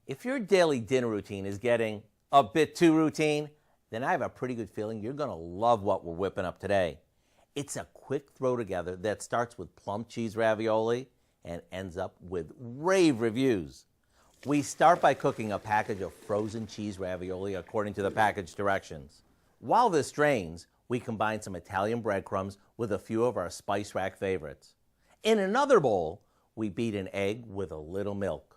If your daily dinner routine is getting a bit too routine, then I have a pretty good feeling you're going to love what we're whipping up today. It's a quick throw together that starts with plum cheese ravioli and ends up with rave reviews. We start by cooking a package of frozen cheese ravioli according to the package directions. While this drains, we combine some Italian breadcrumbs with a few of our spice rack favorites. In another bowl, we beat an egg with a little milk.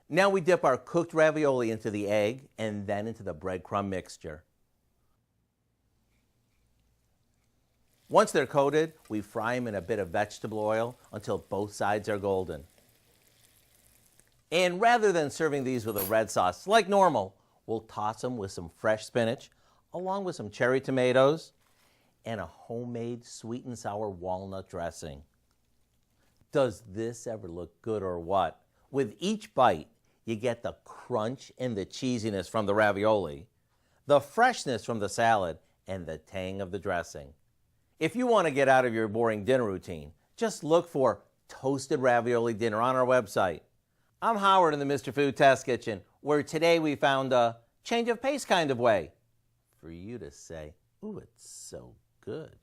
Now we dip our cooked ravioli into the egg and then into the breadcrumb mixture. Once they're coated, we fry them in a bit of vegetable oil until both sides are golden. And rather than serving these with a red sauce like normal, we'll toss them with some fresh spinach, along with some cherry tomatoes, and a homemade sweet and sour walnut dressing. Does this ever look good or what? With each bite, you get the crunch and the cheesiness from the ravioli, the freshness from the salad, and the tang of the dressing. If you want to get out of your boring dinner routine, just look for Toasted Ravioli Dinner on our website. I'm Howard in the Mr. Food Test Kitchen, where today we found a change of pace kind of way for you to say, ooh, it's so good.